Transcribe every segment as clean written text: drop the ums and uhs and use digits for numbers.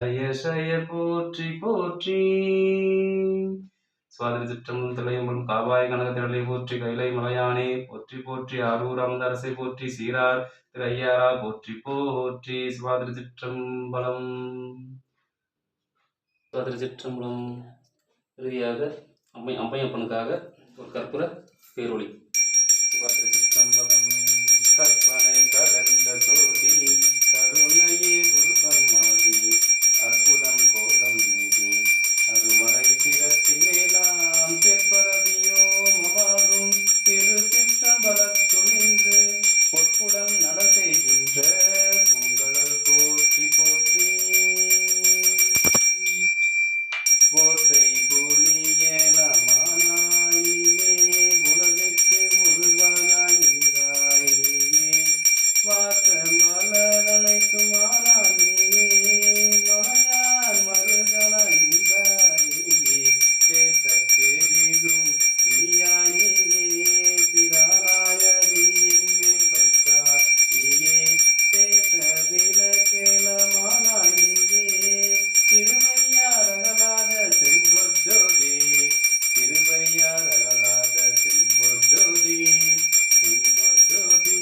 சய சய போற்றி போற்றி. சுவாதிரி சிற்றம்பலம் தில்லையம்பலம் காவாய கனகத்திரளை போற்றி கைலை மலையானே போற்றி போற்றி. ஆரூர் அமர்ந்தரசை போற்றி சீரார் திரு ஐயாரா போற்றி போற்றி. சுவாதிரி சிற்றம்பலம். சுவாதிரி சிற்றம்பலம். இறுதியாக அம்மையப்பனுக்காக ஒரு கற்பூர பேரொளி. சுவாதிரி சிற்றம்பலம். கற்பனை கடந்த சோதி கருணையே உருவமாகி அற்புதம் கோலம் நீதி அருமறை சிரத்தில் மேலாம் செப்பரவியோ மமாகும் திரு சிற்றம்பலத்துள் நின்று பொற்புடன் நட செய்கின்ற பூங்கடல் போற்றி போற்றி. ஓசை புலியலமானாயே உலகிற்கு உருவானாய் நின்றாய் நீயே வாச மலரனைத்துமானாய் நீயே மலையான் மருதனாய் நின்றாய் நீயே பேச பெரிதும் இனியாய் நீயே பிரானாயதி என் மேல் வைத்தாய் நீயே பேச விலக்கேலமானாய் நீயே திருவையார் அகலாத செம்பொற்ஜோதி திருவையார் அகலாத செம்பொற்ஜோதி செம்பொற்ஜோதி.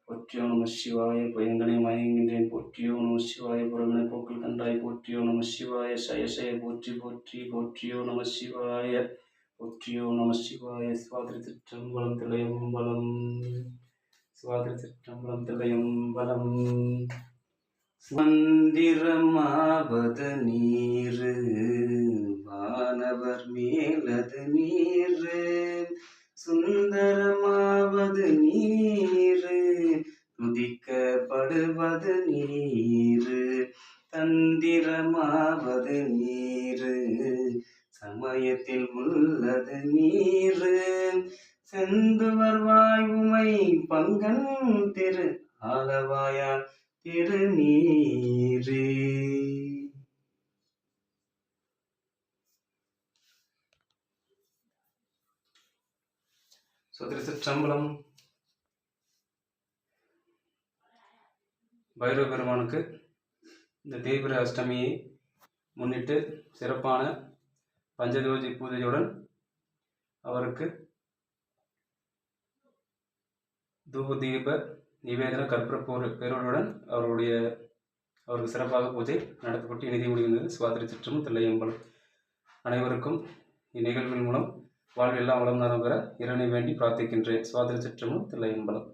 போற்றியோ நம சிவாய பயங்கனை மயங்கின்றேன் போற்றியோ நம சிவாய புறவினை போக்கில் கண்டாய் போற்றியோ நம சிவாய சயசய போற்றி போற்றி போற்றியோ நம சிவாய போற்றியோ நம சிவாய. சுவாதிரி சிற்றம்பலம் தில்லையம்பலம். சுவாதிரி சிற்றம்பலம் தில்லையம்பலம். மந்திரமாவது நீரு வானவர் மேலது நீரு சுந்தரமாவது நீரு துதிக்கப்படுவது நீரு தந்திரமாவது நீரு சமயத்தில் உள்ளது நீரு செந்துவர் வாயுமை பங்கன் திரு ஆலவாயான் திருநீரே. திருச்சிற்றம்பலம். பைரவ பெருமானுக்கு இந்த தேய்பிரை அஷ்டமியை முன்னிட்டு சிறப்பான பஞ்சதோஜி பூஜையுடன் அவருக்கு தூப தீப நிவேதன கற்பூர பேரோடுடன் அவருக்கு சிறப்பாக பூஜை நடத்தப்பட்டு இனிதி முடிகின்றது. சுவாதிரி சிற்றம்பலம் தில்லையம்பலம். அனைவருக்கும் இந்நிகழ்வின் மூலம் வாழ்வெல்லாம் வளம் நலம் பெற இறைவனை வேண்டி பிரார்த்திக்கின்றேன். சுவாதிரி சிற்றம்பலம் தில்லையம்பலம்.